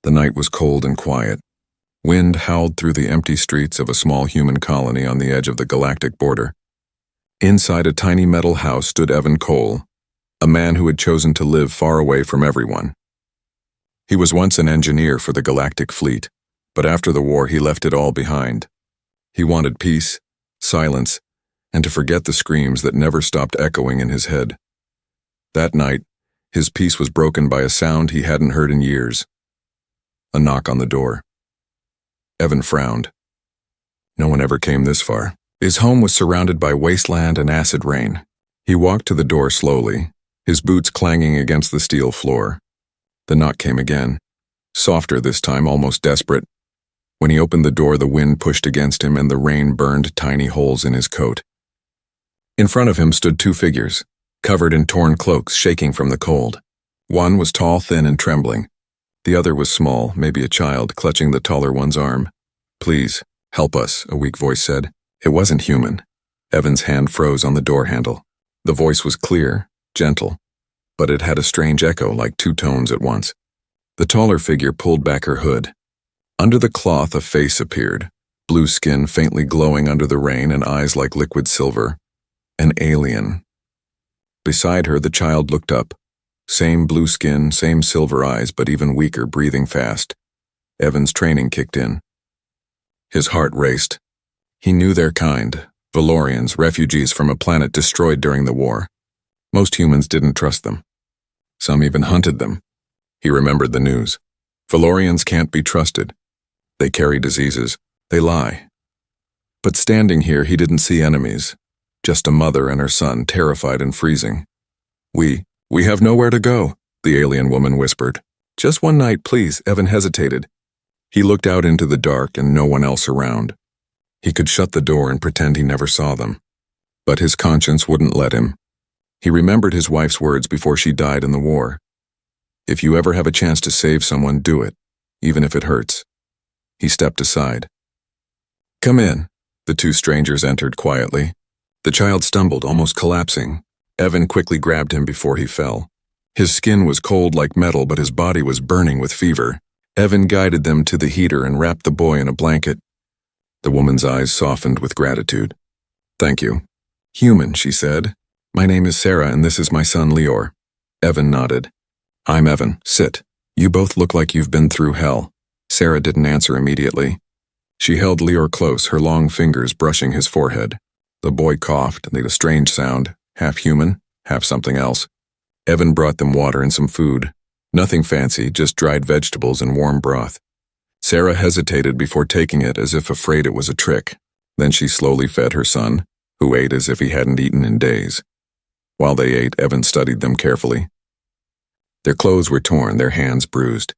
The night was cold and quiet. Wind howled through the empty streets of a small human colony on the edge of the galactic border. Inside a tiny metal house stood Evan Cole, a man who had chosen to live far away from everyone. He was once an engineer for the galactic fleet, but after the war he left it all behind. He wanted peace, silence, and to forget the screams that never stopped echoing in his head. That night, his peace was broken by a sound he hadn't heard in years. A knock on the door. Evan frowned. No one ever came this far. His home was surrounded by wasteland and acid rain. He walked to the door slowly, his boots clanging against the steel floor. The knock came again, softer this time, almost desperate. When he opened the door, the wind pushed against him and the rain burned tiny holes in his coat. In front of him stood two figures, covered in torn cloaks, shaking from the cold. One was tall, thin, and trembling. The other was small, maybe a child, clutching the taller one's arm. "Please, help us," a weak voice said. It wasn't human. Evan's hand froze on the door handle. The voice was clear, gentle, but it had a strange echo, like two tones at once. The taller figure pulled back her hood. Under the cloth, a face appeared, blue skin faintly glowing under the rain and eyes like liquid silver. An alien. Beside her, the child looked up. Same blue skin, same silver eyes, but even weaker, breathing fast. Evan's training kicked in. His heart raced. He knew their kind, Valorians, refugees from a planet destroyed during the war. Most humans didn't trust them. Some even hunted them. He remembered the news. Valorians can't be trusted. They carry diseases. They lie. But standing here, he didn't see enemies. Just a mother and her son, terrified and freezing. We have nowhere to go," the alien woman whispered. "Just one night, please." Evan hesitated. He looked out into the dark and no one else around. He could shut the door and pretend he never saw them. But his conscience wouldn't let him. He remembered his wife's words before she died in the war. If you ever have a chance to save someone, do it, even if it hurts. He stepped aside. "Come in." The two strangers entered quietly. The child stumbled, almost collapsing. Evan quickly grabbed him before he fell. His skin was cold like metal, but his body was burning with fever. Evan guided them to the heater and wrapped the boy in a blanket. The woman's eyes softened with gratitude. "Thank you." "Human," she said. "My name is Sarah and this is my son Leor." Evan nodded. "I'm Evan. Sit. You both look like you've been through hell." Sarah didn't answer immediately. She held Leor close, her long fingers brushing his forehead. The boy coughed, made a strange sound, half human, half something else. Evan brought them water and some food. Nothing fancy, just dried vegetables and warm broth. Sarah hesitated before taking it, as if afraid it was a trick. Then she slowly fed her son, who ate as if he hadn't eaten in days. While they ate, Evan studied them carefully. Their clothes were torn, their hands bruised.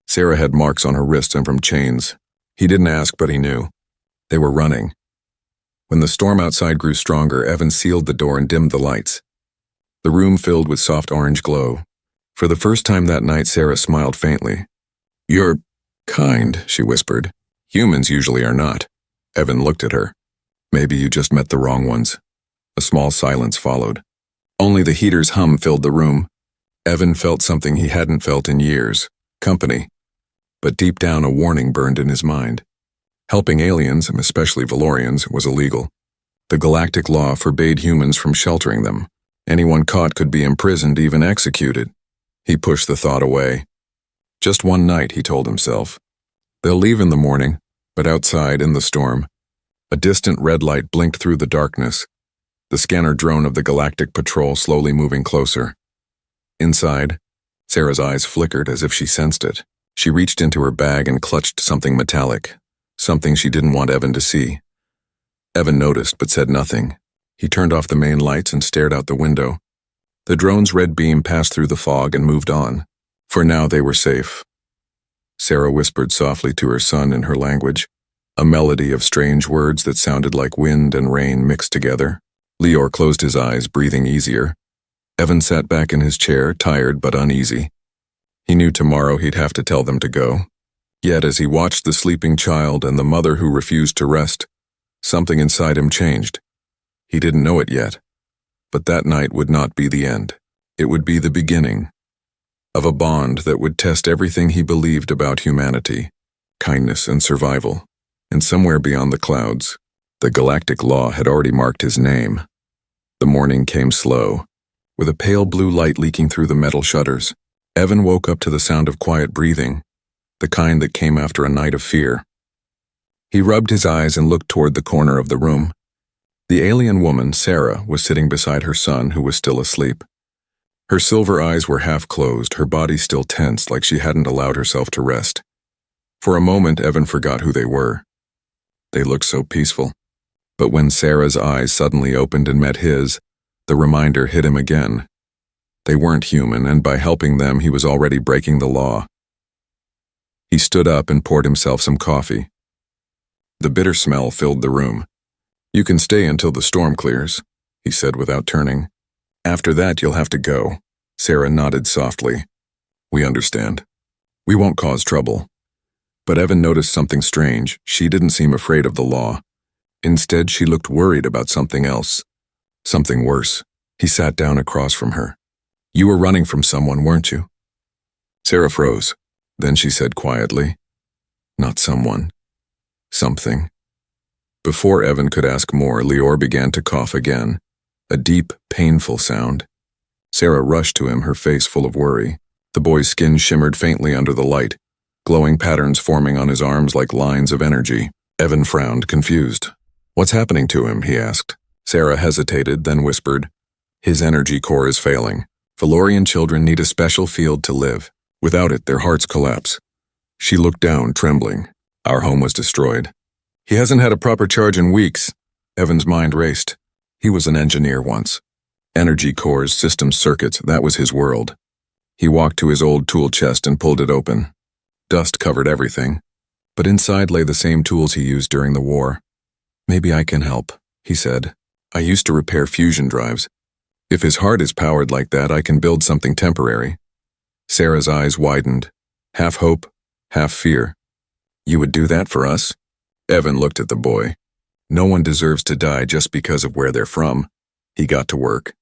Sarah had marks on her wrists and from chains. He didn't ask, but he knew. They were running. When the storm outside grew stronger, Evan sealed the door and dimmed the lights. The room filled with soft orange glow. For the first time that night, Sarah smiled faintly. "You're kind," she whispered. "Humans usually are not." Evan looked at her. "Maybe you just met the wrong ones." A small silence followed. Only the heater's hum filled the room. Evan felt something he hadn't felt in years. Company. But deep down, a warning burned in his mind. Helping aliens, especially Valorians, was illegal. The galactic law forbade humans from sheltering them. Anyone caught could be imprisoned, even executed. He pushed the thought away. Just one night, he told himself. They'll leave in the morning, but outside, in the storm, a distant red light blinked through the darkness, the scanner drone of the galactic patrol slowly moving closer. Inside, Sarah's eyes flickered as if she sensed it. She reached into her bag and clutched something metallic. Something she didn't want Evan to see. Evan noticed but said nothing. He turned off the main lights and stared out the window. The drone's red beam passed through the fog and moved on. For now they were safe. Sarah whispered softly to her son in her language, a melody of strange words that sounded like wind and rain mixed together. Leor closed his eyes, breathing easier. Evan sat back in his chair, tired but uneasy. He knew tomorrow he'd have to tell them to go. Yet as he watched the sleeping child and the mother who refused to rest, something inside him changed. He didn't know it yet, but that night would not be the end. It would be the beginning. of a bond that would test everything he believed about humanity, kindness and survival. And somewhere beyond the clouds, the galactic law had already marked his name. The morning came slow, with a pale blue light leaking through the metal shutters. Evan woke up to the sound of quiet breathing, the kind that came after a night of fear. He rubbed his eyes and looked toward the corner of the room. The alien woman, Sarah, was sitting beside her son, who was still asleep. Her silver eyes were half closed, her body still tense like she hadn't allowed herself to rest. For a moment, Evan forgot who they were. They looked so peaceful. But when Sarah's eyes suddenly opened and met his, the reminder hit him again. They weren't human, and by helping them, he was already breaking the law. He stood up and poured himself some coffee. The bitter smell filled the room. "You can stay until the storm clears," he said without turning. "After that, you'll have to go." Sarah nodded softly. "We understand. We won't cause trouble." But Evan noticed something strange. She didn't seem afraid of the law. Instead, she looked worried about something else. Something worse. He sat down across from her. "You were running from someone, weren't you?" Sarah froze. Then she said quietly, "Not someone. Something." Before Evan could ask more, Lior began to cough again, a deep, painful sound. Sarah rushed to him, her face full of worry. The boy's skin shimmered faintly under the light, glowing patterns forming on his arms like lines of energy. Evan frowned, confused. "What's happening to him?" he asked. Sarah hesitated, then whispered, "His energy core is failing. Valorian children need a special field to live. Without it, their hearts collapse." She looked down, trembling. "Our home was destroyed." "He hasn't had a proper charge in weeks." Evan's mind raced. He was an engineer once. Energy cores, systems, circuits, that was his world. He walked to his old tool chest and pulled it open. Dust covered everything, but inside lay the same tools he used during the war. "Maybe I can help," he said. "I used to repair fusion drives. If his heart is powered like that, I can build something temporary." Sarah's eyes widened, half hope, half fear. "You would do that for us?" Evan looked at the boy. No one deserves to die just because of where they're from. He got to work.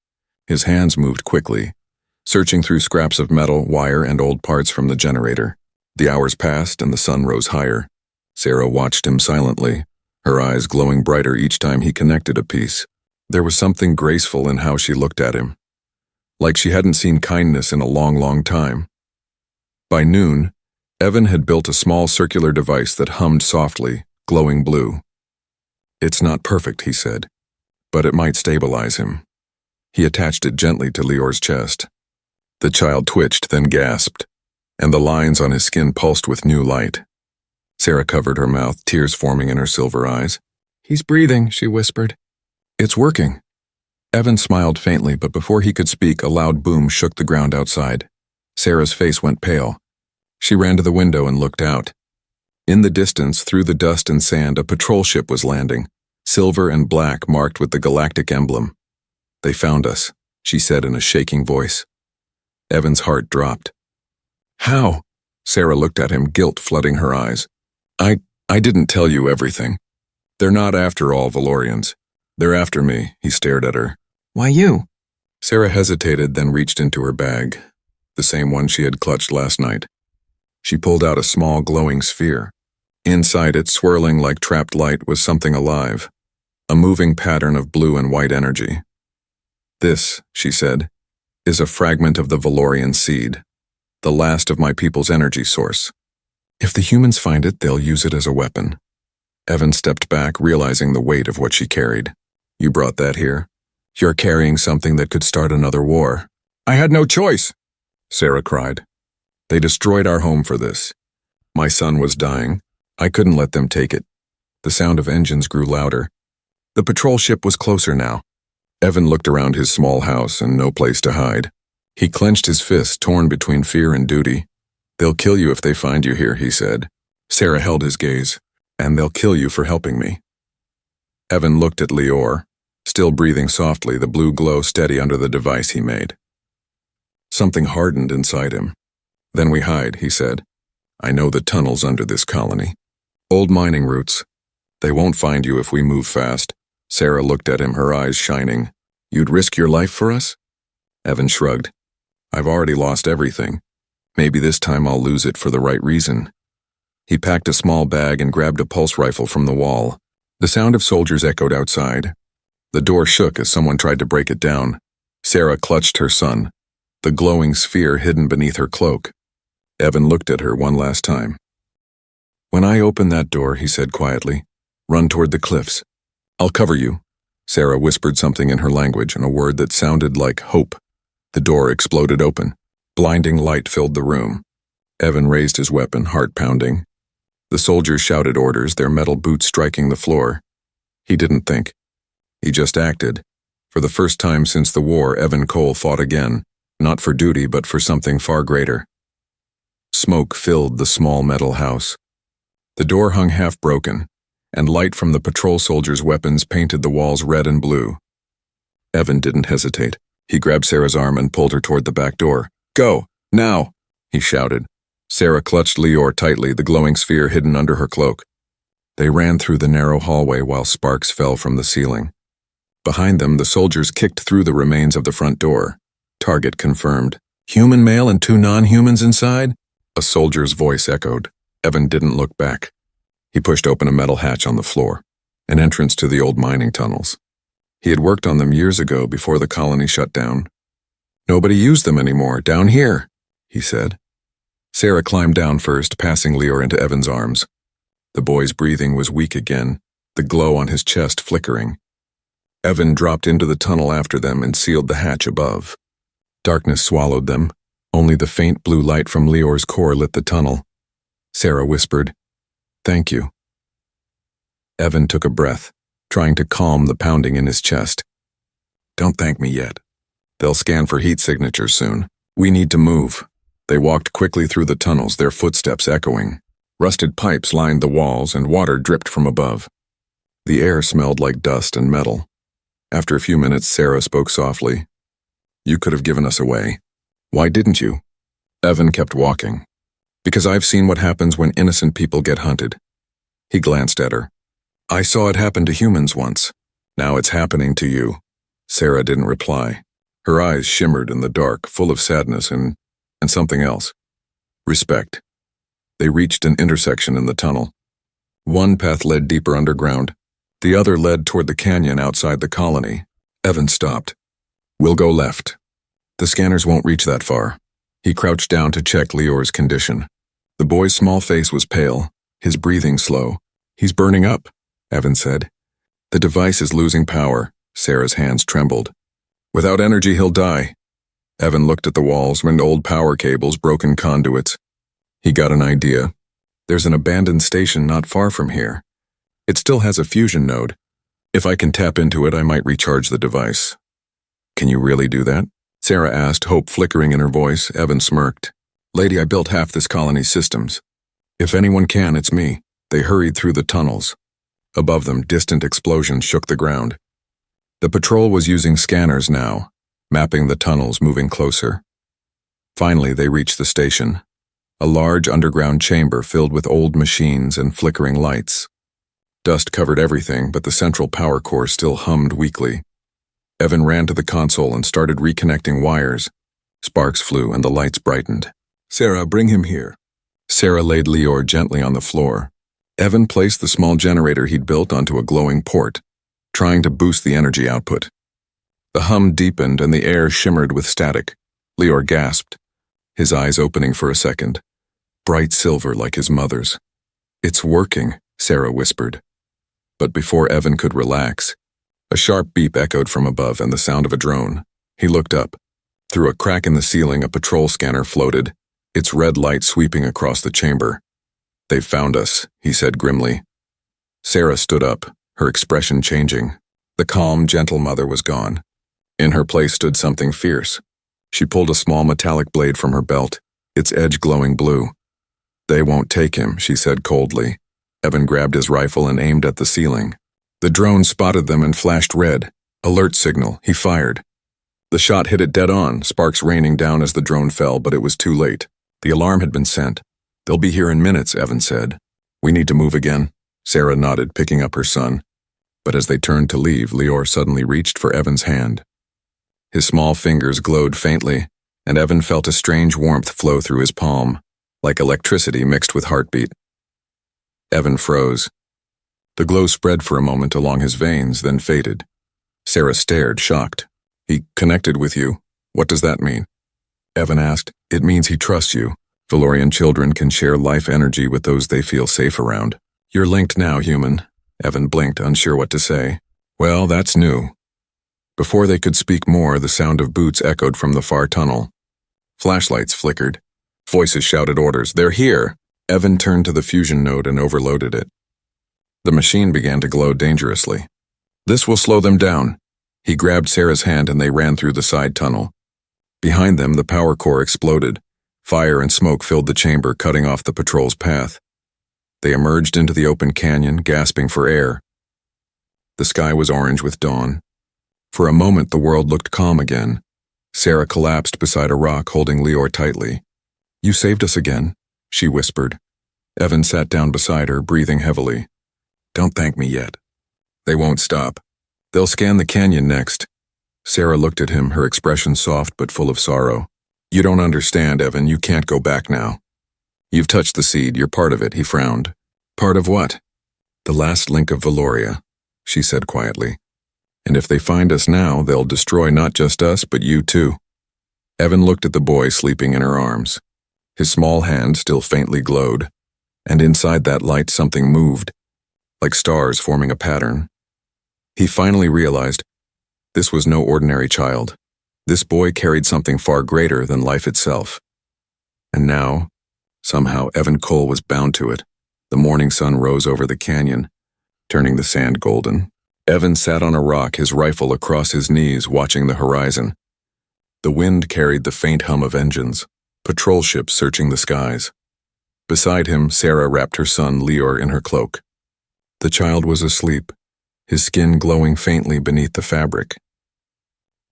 His hands moved quickly, searching through scraps of metal, wire, and old parts from the generator. The hours passed and the sun rose higher. Sarah watched him silently, her eyes glowing brighter each time he connected a piece. There was something graceful in how she looked at him, like she hadn't seen kindness in a long, long time. By noon, Evan had built a small circular device that hummed softly, glowing blue. "It's not perfect," he said, "but it might stabilize him." He attached it gently to Lior's chest. The child twitched, then gasped, and the lines on his skin pulsed with new light. Sarah covered her mouth, tears forming in her silver eyes. "He's breathing," she whispered. "It's working." Evan smiled faintly, but before he could speak, a loud boom shook the ground outside. Sarah's face went pale. She ran to the window and looked out. In the distance, through the dust and sand, a patrol ship was landing, silver and black marked with the galactic emblem. "They found us," she said in a shaking voice. Evan's heart dropped. "How?" Sarah looked at him, guilt flooding her eyes. I didn't tell you everything. They're not after all Valorians. They're after me," he stared at her. "Why you?" Sarah hesitated, then reached into her bag, the same one she had clutched last night. She pulled out a small glowing sphere. Inside it, swirling like trapped light, was something alive, a moving pattern of blue and white energy. "This," she said, "is a fragment of the Valorian seed, the last of my people's energy source. If the humans find it, they'll use it as a weapon." Evan stepped back, realizing the weight of what she carried. "You brought that here? You're carrying something that could start another war." "I had no choice," Sarah cried. "They destroyed our home for this. My son was dying. I couldn't let them take it." The sound of engines grew louder. The patrol ship was closer now. Evan looked around his small house and no place to hide. He clenched his fist, torn between fear and duty. "They'll kill you if they find you here," he said. Sarah held his gaze. "And they'll kill you for helping me." Evan looked at Lior, still breathing softly, the blue glow steady under the device he made. Something hardened inside him. "Then we hide," he said. "I know the tunnels under this colony. Old mining routes. They won't find you if we move fast." Sarah looked at him, her eyes shining. "You'd risk your life for us?" Evan shrugged. "I've already lost everything. Maybe this time I'll lose it for the right reason. He packed a small bag and grabbed a pulse rifle from the wall. The sound of soldiers echoed outside. The door shook as someone tried to break it down. Sarah clutched her son, the glowing sphere hidden beneath her cloak. Evan looked at her one last time. "When I open that door," he said quietly, "run toward the cliffs. I'll cover you." Sarah whispered something in her language, in a word that sounded like hope. The door exploded open. Blinding light filled the room. Evan raised his weapon, heart pounding. The soldiers shouted orders, their metal boots striking the floor. He didn't think. He just acted. For the first time since the war, Evan Cole fought again, not for duty but for something far greater. Smoke filled the small metal house. The door hung half-broken, and light from the patrol soldiers' weapons painted the walls red and blue. Evan didn't hesitate. He grabbed Sarah's arm and pulled her toward the back door. "Go, now!" he shouted. Sarah clutched Lior tightly, the glowing sphere hidden under her cloak. They ran through the narrow hallway while sparks fell from the ceiling. Behind them, the soldiers kicked through the remains of the front door. Target confirmed. "Human male and 2 non-humans inside?" A soldier's voice echoed. Evan didn't look back. He pushed open a metal hatch on the floor, an entrance to the old mining tunnels. He had worked on them years ago before the colony shut down. "Nobody used them anymore, down here," he said. Sarah climbed down first, passing Lior into Evan's arms. The boy's breathing was weak again, the glow on his chest flickering. Evan dropped into the tunnel after them and sealed the hatch above. Darkness swallowed them. Only the faint blue light from Lior's core lit the tunnel. Sarah whispered, "Thank you." Evan took a breath, trying to calm the pounding in his chest. "Don't thank me yet. They'll scan for heat signatures soon. We need to move." They walked quickly through the tunnels, their footsteps echoing. Rusted pipes lined the walls and water dripped from above. The air smelled like dust and metal. After a few minutes, Sarah spoke softly. "You could have given us away. Why didn't you?" Evan kept walking. "Because I've seen what happens when innocent people get hunted." He glanced at her. "I saw it happen to humans once. Now it's happening to you." Sarah didn't reply. Her eyes shimmered in the dark, full of sadness and something else. Respect. They reached an intersection in the tunnel. One path led deeper underground. The other led toward the canyon outside the colony. Evan stopped. "We'll go left. The scanners won't reach that far." He crouched down to check Lior's condition. The boy's small face was pale, his breathing slow. "He's burning up," Evan said. "The device is losing power." Sarah's hands trembled. "Without energy, he'll die." Evan looked at the walls and old power cables, broken conduits. He got an idea. "There's an abandoned station not far from here. It still has a fusion node. If I can tap into it, I might recharge the device." "Can you really do that?" Sarah asked, hope flickering in her voice. Evan smirked. "Lady, I built half this colony's systems. If anyone can, it's me." They hurried through the tunnels. Above them, distant explosions shook the ground. The patrol was using scanners now, mapping the tunnels, moving closer. Finally, they reached the station, a large underground chamber filled with old machines and flickering lights. Dust covered everything, but the central power core still hummed weakly. Evan ran to the console and started reconnecting wires. Sparks flew and the lights brightened. "Sarah, bring him here." Sarah laid Lior gently on the floor. Evan placed the small generator he'd built onto a glowing port, trying to boost the energy output. The hum deepened and the air shimmered with static. Lior gasped, his eyes opening for a second. Bright silver like his mother's. "It's working," Sarah whispered. But before Evan could relax, a sharp beep echoed from above and the sound of a drone. He looked up. Through a crack in the ceiling, a patrol scanner floated, its red light sweeping across the chamber. "They've found us," he said grimly. Sarah stood up, her expression changing. The calm, gentle mother was gone. In her place stood something fierce. She pulled a small metallic blade from her belt, its edge glowing blue. "They won't take him," she said coldly. Evan grabbed his rifle and aimed at the ceiling. The drone spotted them and flashed red. Alert signal. He fired. The shot hit it dead on, sparks raining down as the drone fell, but it was too late. The alarm had been sent. "They'll be here in minutes," Evan said. "We need to move again." Sarah nodded, picking up her son. But as they turned to leave, Lior suddenly reached for Evan's hand. His small fingers glowed faintly. and Evan felt a strange warmth flow through his palm, like electricity mixed with heartbeat. Evan froze. The glow spread for a moment along his veins, then faded. Sarah stared, shocked. "He connected with you. What does that mean?" Evan asked. "It means he trusts you. Valorian children can share life energy with those they feel safe around. You're linked now, human." Evan blinked, unsure what to say. "Well, that's new." Before they could speak more, the sound of boots echoed from the far tunnel. Flashlights flickered. Voices shouted orders. "They're here!" Evan turned to the fusion node and overloaded it. The machine began to glow dangerously. "This will slow them down." He grabbed Sarah's hand and they ran through the side tunnel. Behind them, the power core exploded. Fire and smoke filled the chamber, cutting off the patrol's path. They emerged into the open canyon, gasping for air. The sky was orange with dawn. For a moment, the world looked calm again. Sarah collapsed beside a rock, holding Lior tightly. "You saved us again," she whispered. Evan sat down beside her, breathing heavily. "Don't thank me yet. They won't stop. They'll scan the canyon next." Sarah looked at him, her expression soft but full of sorrow. "You don't understand, Evan. You can't go back now. You've touched the seed. You're part of it," he frowned. "Part of what?" "The last link of Valoria," she said quietly. "And if they find us now, they'll destroy not just us, but you too." Evan looked at the boy sleeping in her arms. His small hand still faintly glowed, and inside that light something moved, like stars forming a pattern. He finally realized this was no ordinary child. This boy carried something far greater than life itself. And now, somehow, Evan Cole was bound to it. The morning sun rose over the canyon, turning the sand golden. Evan sat on a rock, his rifle across his knees, watching the horizon. The wind carried the faint hum of engines, patrol ships searching the skies. Beside him, Sarah wrapped her son Lior in her cloak. The child was asleep, his skin glowing faintly beneath the fabric.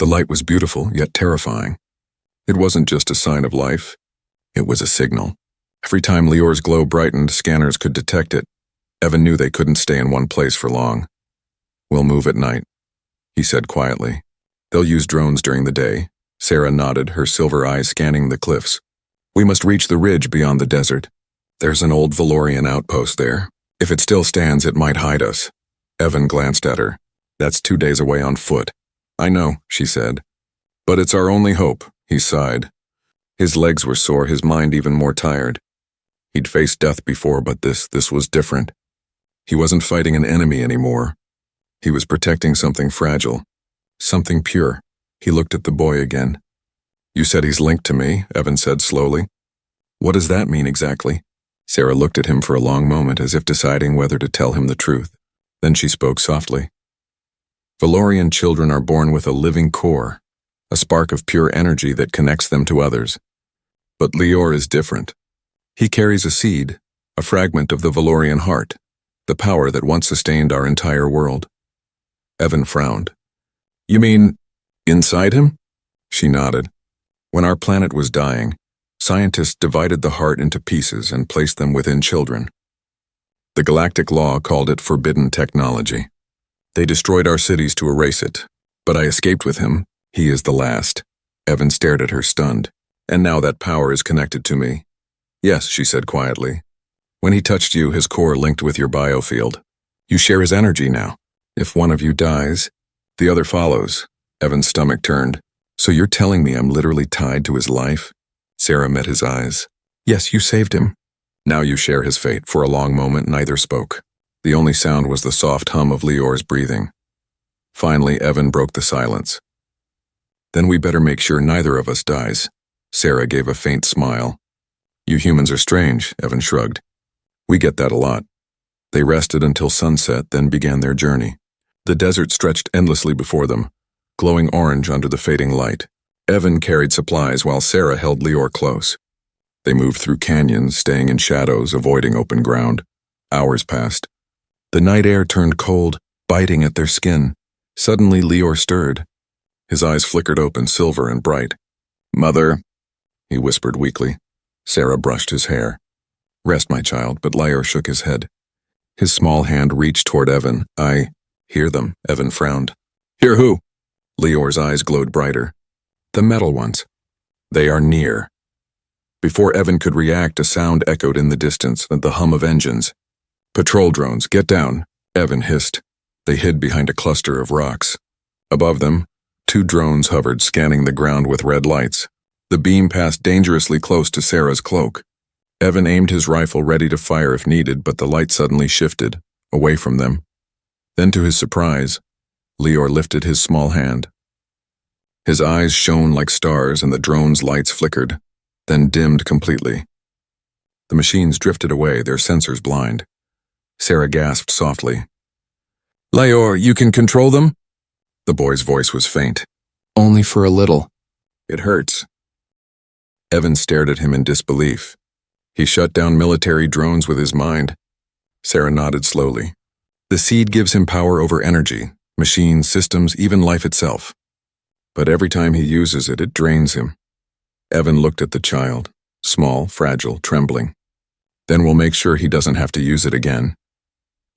The light was beautiful, yet terrifying. It wasn't just a sign of life. It was a signal. Every time Lior's glow brightened, scanners could detect it. Evan knew they couldn't stay in one place for long. "We'll move at night," he said quietly. "They'll use drones during the day." Sarah nodded, her silver eyes scanning the cliffs. "We must reach the ridge beyond the desert. There's an old Valorian outpost there. If it still stands, it might hide us." Evan glanced at her. "That's 2 days away on foot." "I know," she said. "But it's our only hope," he sighed. His legs were sore, his mind even more tired. He'd faced death before, but this was different. He wasn't fighting an enemy anymore. He was protecting something fragile, something pure. He looked at the boy again. "You said he's linked to me," Evan said slowly. "What does that mean exactly?" Sarah looked at him for a long moment, as if deciding whether to tell him the truth. Then she spoke softly. "Valorian children are born with a living core, a spark of pure energy that connects them to others. But Lior is different. He carries a seed, a fragment of the Valorian heart, the power that once sustained our entire world." Evan frowned. "You mean inside him?" She nodded. "When our planet was dying, scientists divided the heart into pieces and placed them within children. The galactic law called it forbidden technology. They destroyed our cities to erase it, but I escaped with him. He is the last." Evan stared at her, stunned. "And now that power is connected to me." "Yes," she said quietly. "When he touched you, his core linked with your biofield. You share his energy now. If one of you dies, the other follows." Evan's stomach turned. "So you're telling me I'm literally tied to his life?" Sarah met his eyes. "Yes, you saved him. Now you share his fate." For a long moment, neither spoke. The only sound was the soft hum of Lior's breathing. Finally, Evan broke the silence. "Then we better make sure neither of us dies." Sarah gave a faint smile. "You humans are strange," Evan shrugged. "We get that a lot." They rested until sunset, then began their journey. The desert stretched endlessly before them, glowing orange under the fading light. Evan carried supplies while Sarah held Lior close. They moved through canyons, staying in shadows, avoiding open ground. Hours passed. The night air turned cold, biting at their skin. Suddenly, Lior stirred. His eyes flickered open, silver and bright. "Mother," he whispered weakly. Sarah brushed his hair. "Rest, my child," but Lior shook his head. His small hand reached toward Evan. "I hear them," Evan frowned. "Hear who?" Lior's eyes glowed brighter. "The metal ones. They are near. Before Evan could react, a sound echoed in the distance, the hum of engines. Patrol drones, get down, Evan hissed. They hid behind a cluster of rocks. Above them, 2 drones hovered, scanning the ground with red lights. The beam passed dangerously close to Sarah's cloak. Evan aimed his rifle ready to fire if needed, but the light suddenly shifted, away from them. Then to his surprise, Lior lifted his small hand. His eyes shone like stars and the drone's lights flickered, then dimmed completely. The machines drifted away, their sensors blind. Sarah gasped softly. "Lior, you can control them?" The boy's voice was faint. Only for a little. "It hurts." Evan stared at him in disbelief. He shut down military drones with his mind. Sarah nodded slowly. The seed gives him power over energy, machines, systems, even life itself. But every time he uses it, it drains him. Evan looked at the child, small, fragile, trembling. "Then we'll make sure he doesn't have to use it again."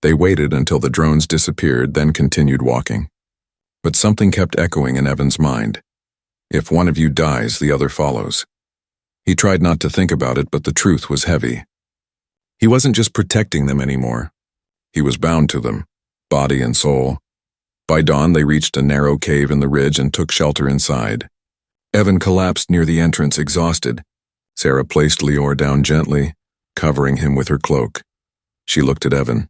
They waited until the drones disappeared, then continued walking. But something kept echoing in Evan's mind. If one of you dies, the other follows. He tried not to think about it, but the truth was heavy. He wasn't just protecting them anymore. He was bound to them, body and soul. By dawn, they reached a narrow cave in the ridge and took shelter inside. Evan collapsed near the entrance, exhausted. Sarah placed Lior down gently, covering him with her cloak. She looked at Evan.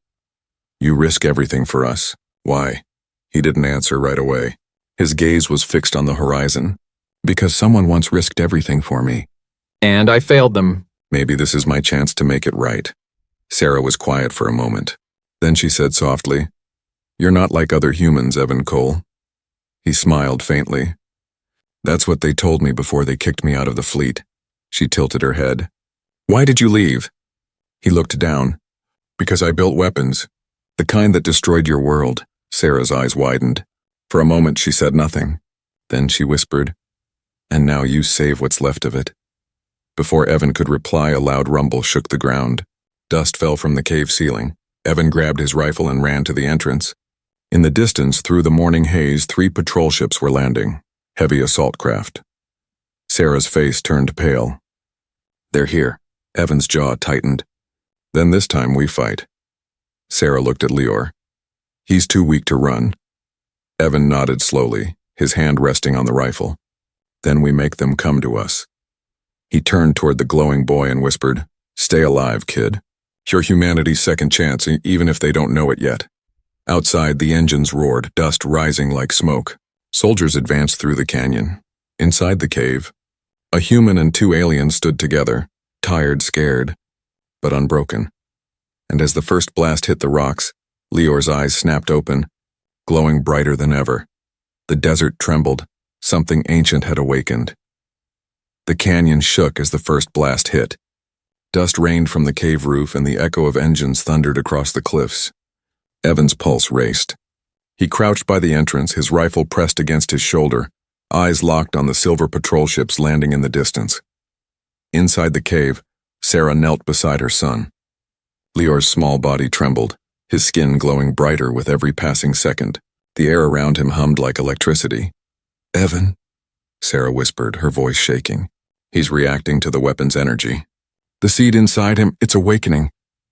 "You risk everything for us. Why?" He didn't answer right away. His gaze was fixed on the horizon. "Because someone once risked everything for me. And I failed them. Maybe this is my chance to make it right." Sarah was quiet for a moment. Then she said softly, "You're not like other humans, Evan Cole." He smiled faintly. "That's what they told me before they kicked me out of the fleet." She tilted her head. "Why did you leave?" He looked down. "Because I built weapons. The kind that destroyed your world." Sarah's eyes widened. For a moment she said nothing. Then she whispered, "And now you save what's left of it." Before Evan could reply, a loud rumble shook the ground. Dust fell from the cave ceiling. Evan grabbed his rifle and ran to the entrance. In the distance, through the morning haze, 3 patrol ships were landing, heavy assault craft. Sarah's face turned pale. "They're here." Evan's jaw tightened. "Then this time we fight." Sarah looked at Lior. "He's too weak to run." Evan nodded slowly, his hand resting on the rifle. "Then we make them come to us." He turned toward the glowing boy and whispered, "Stay alive, kid. You're humanity's second chance, even if they don't know it yet." Outside, the engines roared, dust rising like smoke. Soldiers advanced through the canyon. Inside the cave, a human and 2 aliens stood together, tired, scared, but unbroken. And as the first blast hit the rocks, Lior's eyes snapped open, glowing brighter than ever. The desert trembled. Something ancient had awakened. The canyon shook as the first blast hit. Dust rained from the cave roof and the echo of engines thundered across the cliffs. Evan's pulse raced. He crouched by the entrance, his rifle pressed against his shoulder, eyes locked on the silver patrol ships landing in the distance. Inside the cave, Sarah knelt beside her son. Lior's small body trembled, his skin glowing brighter with every passing second. The air around him hummed like electricity. "Evan," Sarah whispered, her voice shaking. "He's reacting to the weapon's energy. The seed inside him, it's awakening."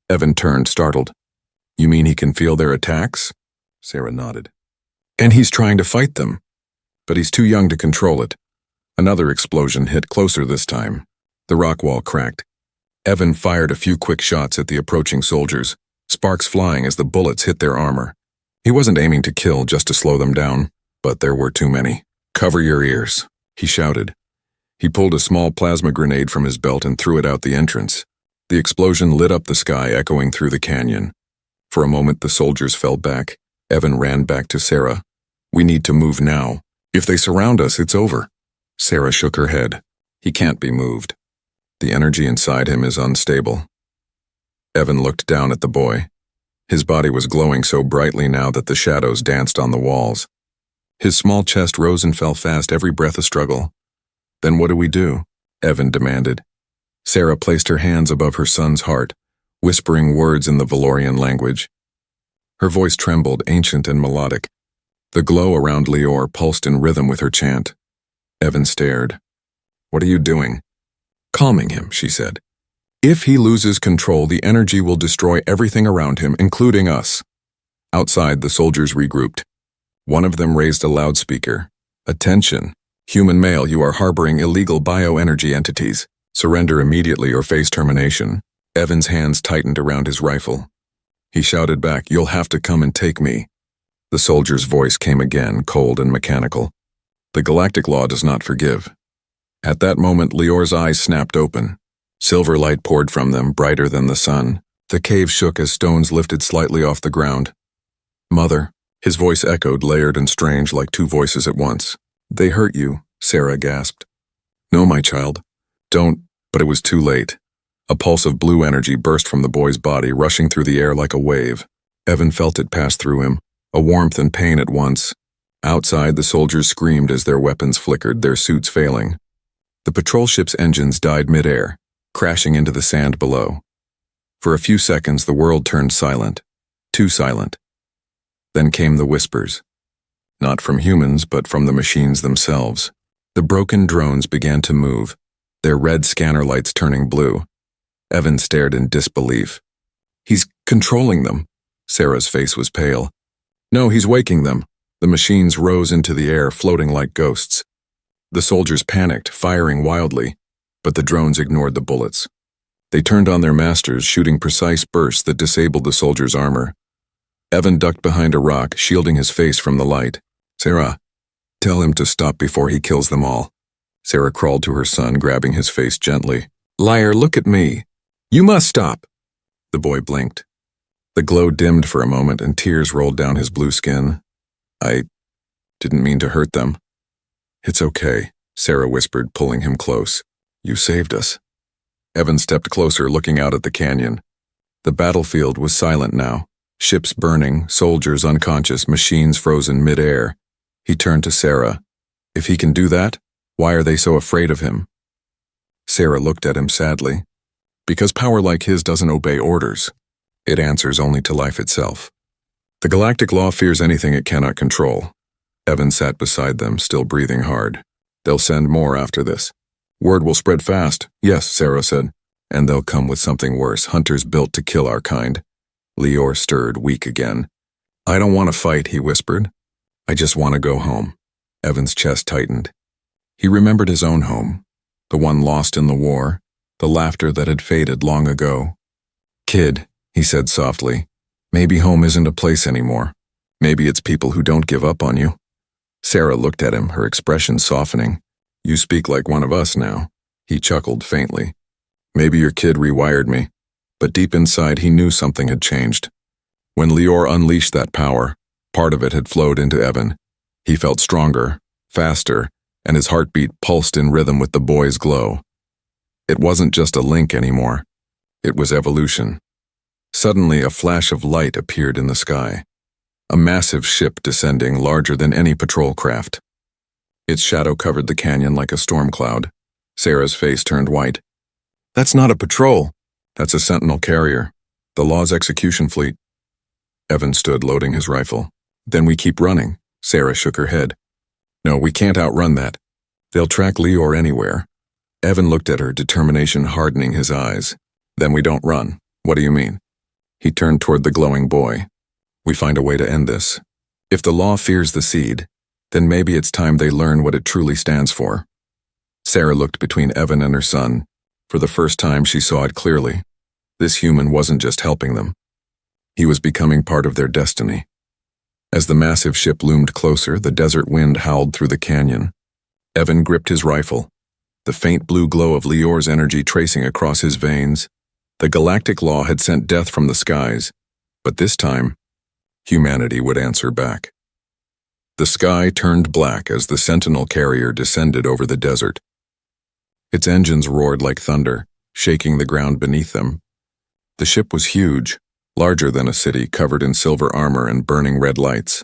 Evan turned, startled. "You mean he can feel their attacks?" Sarah nodded. "And he's trying to fight them. But he's too young to control it." Another explosion hit closer this time. The rock wall cracked. Evan fired a few quick shots at the approaching soldiers, sparks flying as the bullets hit their armor. He wasn't aiming to kill, just to slow them down, but there were too many. "Cover your ears," he shouted. He pulled a small plasma grenade from his belt and threw it out the entrance. The explosion lit up the sky, echoing through the canyon. For a moment, the soldiers fell back. Evan ran back to Sarah. "We need to move now. If they surround us, it's over." Sarah shook her head. "He can't be moved. The energy inside him is unstable." Evan looked down at the boy. His body was glowing so brightly now that the shadows danced on the walls. His small chest rose and fell fast, every breath a struggle. "Then what do we do?" Evan demanded. Sarah placed her hands above her son's heart, whispering words in the Valorian language. Her voice trembled, ancient and melodic. The glow around Lior pulsed in rhythm with her chant. Evan stared. What are you doing? Calming him, she said. If he loses control, the energy will destroy everything around him, including us. Outside, the soldiers regrouped. One of them raised a loudspeaker. Attention. Human male, you are harboring illegal bioenergy entities. Surrender immediately or face termination. Evan's hands tightened around his rifle. He shouted back, you'll have to come and take me. The soldier's voice came again, cold and mechanical. The galactic law does not forgive. At that moment, Lior's eyes snapped open. Silver light poured from them, brighter than the sun. The cave shook as stones lifted slightly off the ground. Mother, his voice echoed, layered and strange, like two voices at once. They hurt you, Sarah gasped. No, my child. Don't, but it was too late. A pulse of blue energy burst from the boy's body, rushing through the air like a wave. Evan felt it pass through him, a warmth and pain at once. Outside, the soldiers screamed as their weapons flickered, their suits failing. The patrol ship's engines died mid-air, crashing into the sand below. For a few seconds, the world turned silent, too silent. Then came the whispers. Not from humans, but from the machines themselves. The broken drones began to move, their red scanner lights turning blue. Evan stared in disbelief. He's controlling them. Sarah's face was pale. No, he's waking them. The machines rose into the air, floating like ghosts. The soldiers panicked, firing wildly, but the drones ignored the bullets. They turned on their masters, shooting precise bursts that disabled the soldiers' armor. Evan ducked behind a rock, shielding his face from the light. Sarah, tell him to stop before he kills them all. Sarah crawled to her son, grabbing his face gently. Liar, look at me. You must stop. The boy blinked. The glow dimmed for a moment and tears rolled down his blue skin. I didn't mean to hurt them. It's okay, Sarah whispered, pulling him close. You saved us. Evan stepped closer, looking out at the canyon. The battlefield was silent now. Ships burning, soldiers unconscious, machines frozen mid-air. He turned to Sarah. If he can do that, why are they so afraid of him? Sarah looked at him sadly. Because power like his doesn't obey orders. It answers only to life itself. The galactic law fears anything it cannot control. Evan sat beside them, still breathing hard. They'll send more after this. Word will spread fast. Yes, Sarah said. And they'll come with something worse, hunters built to kill our kind. Lior stirred, weak again. I don't want to fight, he whispered. I just want to go home. Evan's chest tightened. He remembered his own home, the one lost in the war, the laughter that had faded long ago. Kid, he said softly, maybe home isn't a place anymore. Maybe it's people who don't give up on you. Sarah looked at him, her expression softening. You speak like one of us now. He chuckled faintly. Maybe your kid rewired me. But deep inside he knew something had changed. When Lior unleashed that power, part of it had flowed into Evan. He felt stronger, faster, and his heartbeat pulsed in rhythm with the boy's glow. It wasn't just a link anymore. It was evolution. Suddenly a flash of light appeared in the sky. A massive ship descending, larger than any patrol craft. Its shadow covered the canyon like a storm cloud. Sarah's face turned white. That's not a patrol. That's a sentinel carrier. The law's execution fleet. Evan stood, loading his rifle. Then we keep running. Sarah shook her head. No, we can't outrun that. They'll track Lior anywhere. Evan looked at her, determination hardening his eyes. Then we don't run. What do you mean? He turned toward the glowing boy. We find a way to end this. If the law fears the seed, then maybe it's time they learn what it truly stands for. Sarah looked between Evan and her son. For the first time, she saw it clearly. This human wasn't just helping them. He was becoming part of their destiny. As the massive ship loomed closer, the desert wind howled through the canyon. Evan gripped his rifle, the faint blue glow of Lior's energy tracing across his veins. The galactic law had sent death from the skies, but this time, humanity would answer back. The sky turned black as the sentinel carrier descended over the desert. Its engines roared like thunder, shaking the ground beneath them. The ship was huge, larger than a city, covered in silver armor and burning red lights.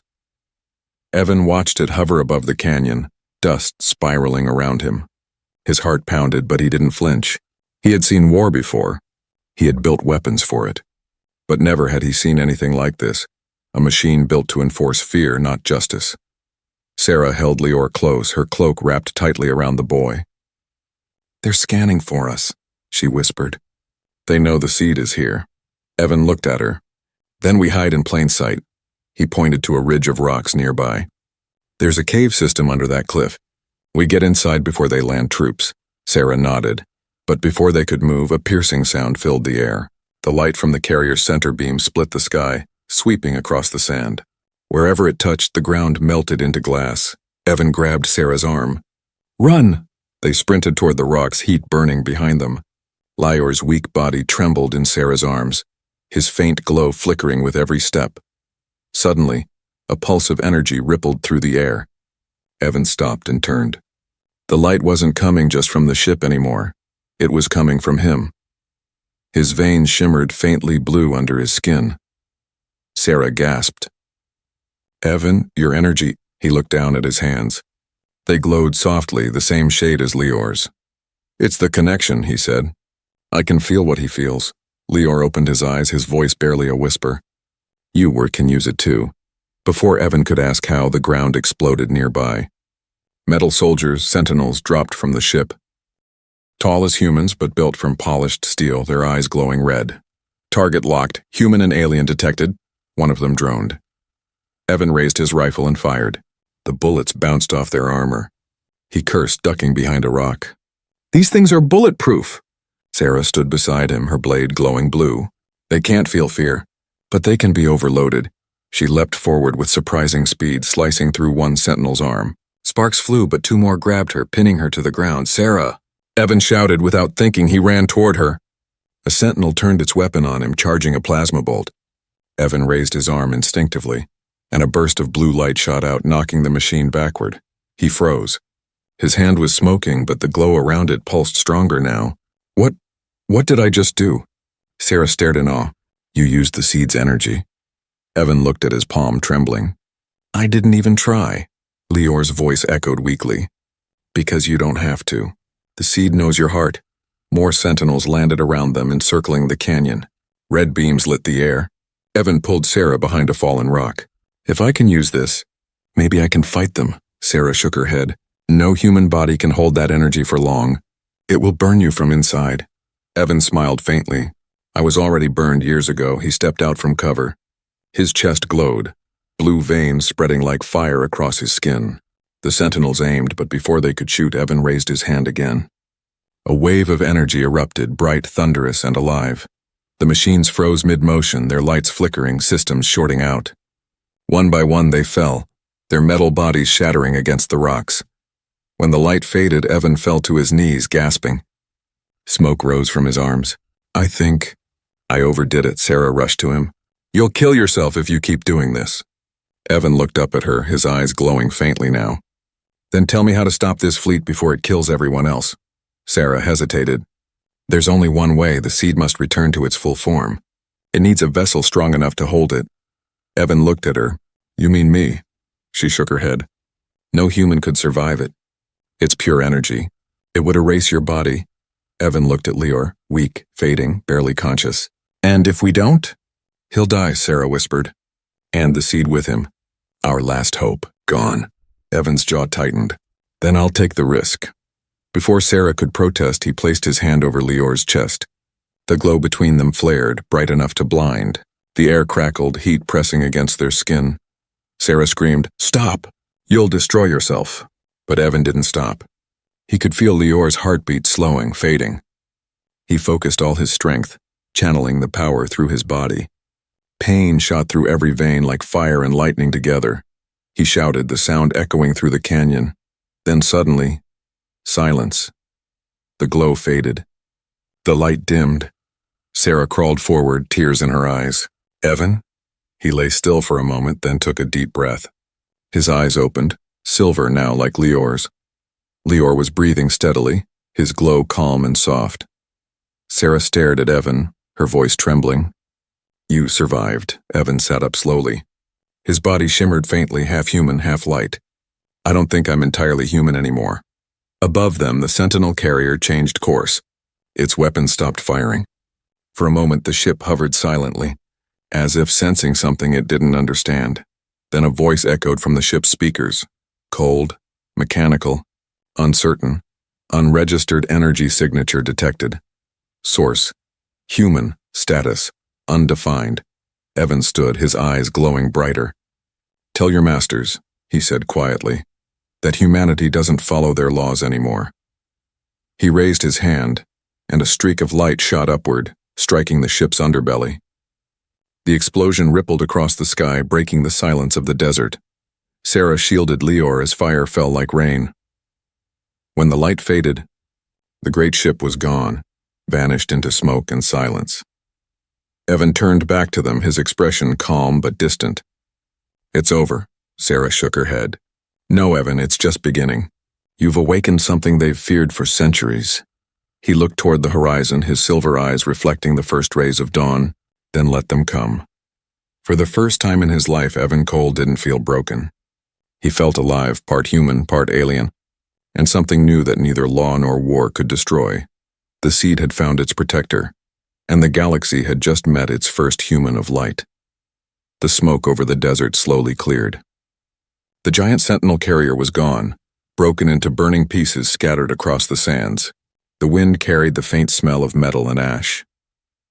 Evan watched it hover above the canyon, dust spiraling around him. His heart pounded, but he didn't flinch. He had seen war before. He had built weapons for it. But never had he seen anything like this, a machine built to enforce fear, not justice. Sarah held Lior close, her cloak wrapped tightly around the boy. They're scanning for us, she whispered. They know the seed is here. Evan looked at her. Then we hide in plain sight. He pointed to a ridge of rocks nearby. There's a cave system under that cliff. We get inside before they land troops. Sarah nodded. But before they could move, a piercing sound filled the air. The light from the carrier's center beam split the sky, sweeping across the sand. Wherever it touched, the ground melted into glass. Evan grabbed Sarah's arm. Run! They sprinted toward the rocks, heat burning behind them. Lior's weak body trembled in Sarah's arms, his faint glow flickering with every step. Suddenly, a pulse of energy rippled through the air. Evan stopped and turned. The light wasn't coming just from the ship anymore. It was coming from him. His veins shimmered faintly blue under his skin. Sarah gasped. Evan, your energy. He looked down at his hands. They glowed softly, the same shade as Lior's. It's the connection, he said. I can feel what he feels. Lior opened his eyes, his voice barely a whisper. You can use it too. Before Evan could ask how, the ground exploded nearby. Metal soldiers, sentinels, dropped from the ship. Tall as humans, but built from polished steel, their eyes glowing red. Target locked, human and alien detected. One of them droned. Evan raised his rifle and fired. The bullets bounced off their armor. He cursed, ducking behind a rock. These things are bulletproof. Sarah stood beside him, her blade glowing blue. They can't feel fear, but they can be overloaded. She leapt forward with surprising speed, slicing through one sentinel's arm. Sparks flew, but two more grabbed her, pinning her to the ground. Sarah! Evan shouted. Without thinking, he ran toward her. A sentinel turned its weapon on him, charging a plasma bolt. Evan raised his arm instinctively, and a burst of blue light shot out, knocking the machine backward. He froze. His hand was smoking, but the glow around it pulsed stronger now. What did I just do? Sarah stared in awe. You used the seed's energy. Evan looked at his palm, trembling. I didn't even try. Lior's voice echoed weakly. Because you don't have to. The seed knows your heart. More sentinels landed around them, encircling the canyon. Red beams lit the air. Evan pulled Sarah behind a fallen rock. If I can use this, maybe I can fight them. Sarah shook her head. No human body can hold that energy for long. It will burn you from inside. Evan smiled faintly. I was already burned years ago. He stepped out from cover. His chest glowed, blue veins spreading like fire across his skin. The sentinels aimed, but before they could shoot, Evan raised his hand again. A wave of energy erupted, bright, thunderous, and alive. The machines froze mid-motion, their lights flickering, systems shorting out. One by one they fell, their metal bodies shattering against the rocks. When the light faded, Evan fell to his knees, gasping. Smoke rose from his arms. I overdid it, Sarah rushed to him. You'll kill yourself if you keep doing this. Evan looked up at her, his eyes glowing faintly now. Then tell me how to stop this fleet before it kills everyone else. Sarah hesitated. There's only one way. The seed must return to its full form. It needs a vessel strong enough to hold it. Evan looked at her. You mean me? She shook her head. No human could survive it. It's pure energy. It would erase your body. Evan looked at Lior, weak, fading, barely conscious. And if we don't? He'll die, Sarah whispered. And the seed with him. Our last hope, gone. Evan's jaw tightened. Then I'll take the risk. Before Sarah could protest, he placed his hand over Lior's chest. The glow between them flared, bright enough to blind. The air crackled, heat pressing against their skin. Sarah screamed, Stop! You'll destroy yourself. But Evan didn't stop. He could feel Lior's heartbeat slowing, fading. He focused all his strength, channeling the power through his body. Pain shot through every vein like fire and lightning together. He shouted, the sound echoing through the canyon. Then suddenly, silence. The glow faded. The light dimmed. Sarah crawled forward, tears in her eyes. Evan? He lay still for a moment, then took a deep breath. His eyes opened, silver now like Lior's. Lior was breathing steadily, his glow calm and soft. Sarah stared at Evan, her voice trembling. You survived. Evan sat up slowly. His body shimmered faintly, half human, half light. I don't think I'm entirely human anymore. Above them, the Sentinel carrier changed course. Its weapons stopped firing. For a moment, the ship hovered silently, as if sensing something it didn't understand. Then a voice echoed from the ship's speakers, cold, mechanical, uncertain. Unregistered energy signature detected. Source: human, status, undefined. Evan stood, his eyes glowing brighter. Tell your masters, he said quietly, that humanity doesn't follow their laws anymore. He raised his hand, and a streak of light shot upward, striking the ship's underbelly. The explosion rippled across the sky, breaking the silence of the desert. Sarah shielded Lior as fire fell like rain. When the light faded, the great ship was gone, vanished into smoke and silence. Evan turned back to them, his expression calm but distant. It's over, Sarah shook her head. No, Evan, it's just beginning. You've awakened something they've feared for centuries. He looked toward the horizon, his silver eyes reflecting the first rays of dawn, then let them come. For the first time in his life, Evan Cole didn't feel broken. He felt alive, part human, part alien, and something new that neither law nor war could destroy. The seed had found its protector, and the galaxy had just met its first human of light. The smoke over the desert slowly cleared. The giant sentinel carrier was gone, broken into burning pieces scattered across the sands. The wind carried the faint smell of metal and ash.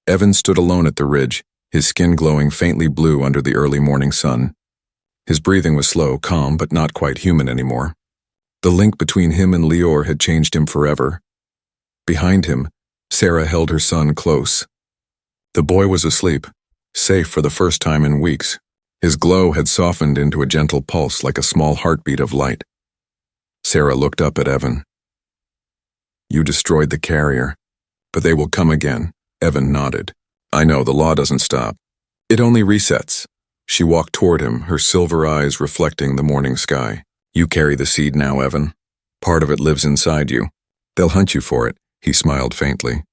Evan stood alone at the ridge, his skin glowing faintly blue under the early morning sun. His breathing was slow, calm, but not quite human anymore. The link between him and Lior had changed him forever. Behind him, Sarah held her son close. The boy was asleep, safe for the first time in weeks. His glow had softened into a gentle pulse like a small heartbeat of light. Sarah looked up at Evan. You destroyed the carrier, but they will come again. Evan nodded. I know, the law doesn't stop. It only resets. She walked toward him, her silver eyes reflecting the morning sky. You carry the seed now, Evan. Part of it lives inside you. They'll hunt you for it, he smiled faintly.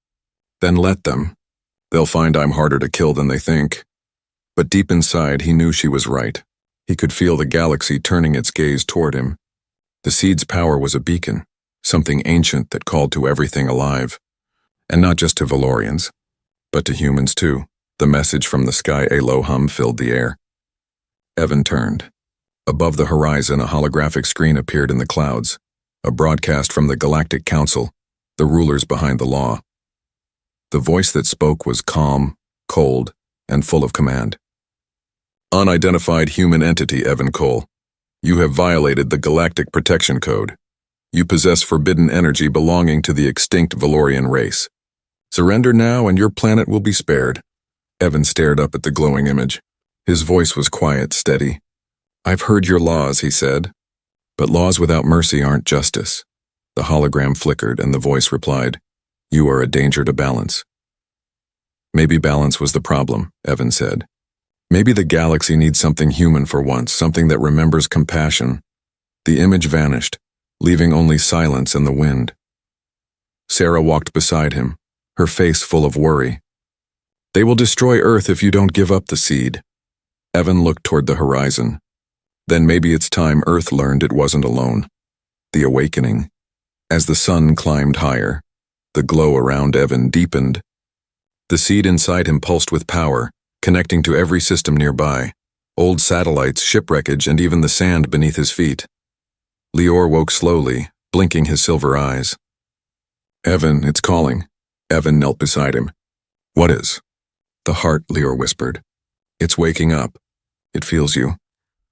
Then let them. They'll find I'm harder to kill than they think. But deep inside, he knew she was right. He could feel the galaxy turning its gaze toward him. The seed's power was a beacon, something ancient that called to everything alive. And not just to Valorians, but to humans too. The message from the sky, a low hum, filled the air. Evan turned. Above the horizon, a holographic screen appeared in the clouds, a broadcast from the Galactic Council, the rulers behind the law. The voice that spoke was calm, cold, and full of command. Unidentified human entity, Evan Cole. You have violated the Galactic Protection Code. You possess forbidden energy belonging to the extinct Valorian race. Surrender now and your planet will be spared. Evan stared up at the glowing image. His voice was quiet, steady. I've heard your laws, he said. But laws without mercy aren't justice. The hologram flickered and the voice replied, You are a danger to balance. Maybe balance was the problem, Evan said. Maybe the galaxy needs something human for once, something that remembers compassion. The image vanished, leaving only silence and the wind. Sarah walked beside him, her face full of worry. They will destroy Earth if you don't give up the seed. Evan looked toward the horizon. Then maybe it's time Earth learned it wasn't alone. The awakening. As the sun climbed higher, the glow around Evan deepened. The seed inside him pulsed with power, connecting to every system nearby, old satellites, shipwreckage, and even the sand beneath his feet. Lior woke slowly, blinking his silver eyes. Evan, it's calling. Evan knelt beside him. What is? The heart, Lior whispered. It's waking up. It feels you.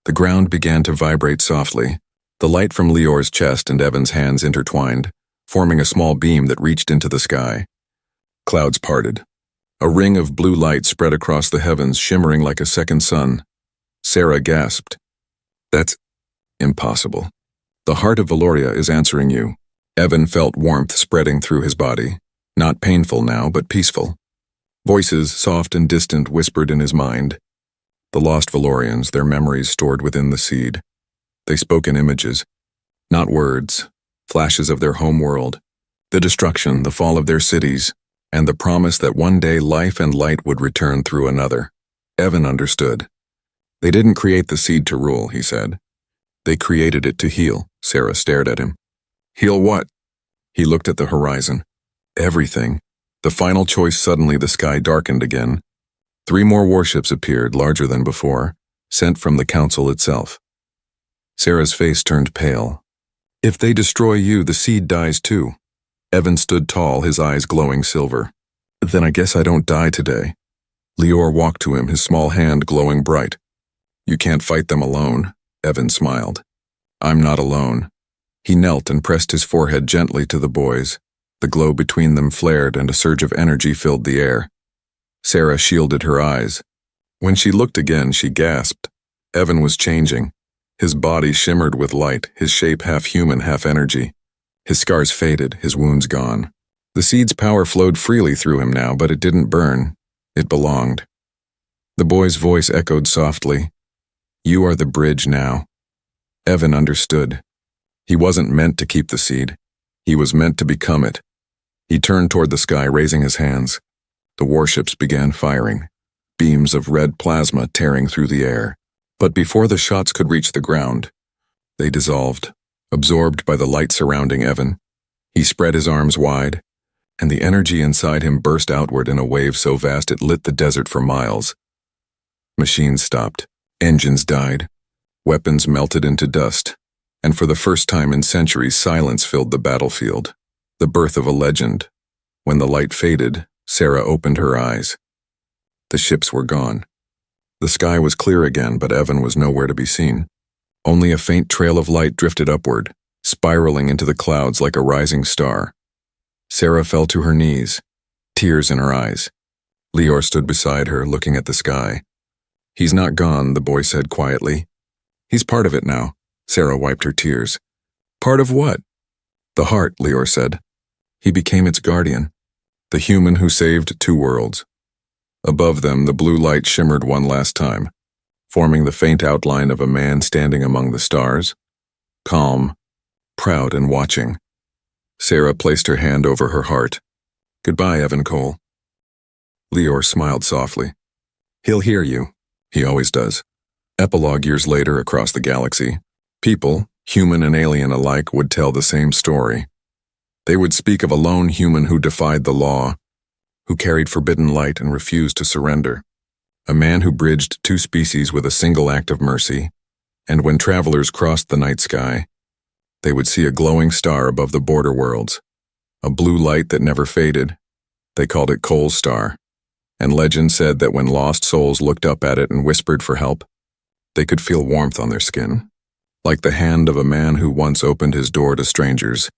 The ground began to vibrate softly. The light from Lior's chest and Evan's hands intertwined, forming a small beam that reached into the sky. Clouds parted. A ring of blue light spread across the heavens, shimmering like a second sun. Sarah gasped. That's impossible. The heart of Valoria is answering you. Evan felt warmth spreading through his body. Not painful now, but peaceful. Voices, soft and distant, whispered in his mind. The lost Valorians, their memories stored within the seed. They spoke in images, not words, flashes of their home world, the destruction, the fall of their cities, and the promise that one day life and light would return through another. Evan understood. They didn't create the seed to rule, he said. They created it to heal. Sarah stared at him. Heal what? He looked at the horizon. Everything. The final choice. Suddenly the sky darkened again. 3 more warships appeared, larger than before, sent from the council itself. Sarah's face turned pale. If they destroy you, the seed dies too. Evan stood tall, his eyes glowing silver. Then I guess I don't die today. Lior walked to him, his small hand glowing bright. You can't fight them alone, Evan smiled. I'm not alone. He knelt and pressed his forehead gently to the boy's. The glow between them flared and a surge of energy filled the air. Sarah shielded her eyes. When she looked again, she gasped. Evan was changing. His body shimmered with light, his shape half human, half energy. His scars faded, his wounds gone. The seed's power flowed freely through him now, but it didn't burn. It belonged. The boy's voice echoed softly. You are the bridge now. Evan understood. He wasn't meant to keep the seed. He was meant to become it. He turned toward the sky, raising his hands. The warships began firing, beams of red plasma tearing through the air. But before the shots could reach the ground, they dissolved, absorbed by the light surrounding Evan. He spread his arms wide, and the energy inside him burst outward in a wave so vast it lit the desert for miles. Machines stopped, engines died, weapons melted into dust, and for the first time in centuries silence filled the battlefield. The birth of a legend. When the light faded, Sarah opened her eyes. The ships were gone. The sky was clear again, but Evan was nowhere to be seen. Only a faint trail of light drifted upward, spiraling into the clouds like a rising star. Sarah fell to her knees, tears in her eyes. Lior stood beside her, looking at the sky. He's not gone, the boy said quietly. He's part of it now. Sarah wiped her tears. Part of what? The heart, Lior said. He became its guardian, the human who saved two worlds. Above them, the blue light shimmered one last time, forming the faint outline of a man standing among the stars, calm, proud and watching. Sarah placed her hand over her heart. Goodbye, Evan Cole. Lior smiled softly. He'll hear you. He always does. Epilogue years later across the galaxy, people, human and alien alike, would tell the same story. They would speak of a lone human who defied the law, who carried forbidden light and refused to surrender. A man who bridged two species with a single act of mercy, and when travelers crossed the night sky, they would see a glowing star above the border worlds, a blue light that never faded. They called it Cole's Star, and legend said that when lost souls looked up at it and whispered for help, they could feel warmth on their skin, like the hand of a man who once opened his door to strangers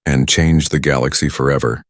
and changed the galaxy forever.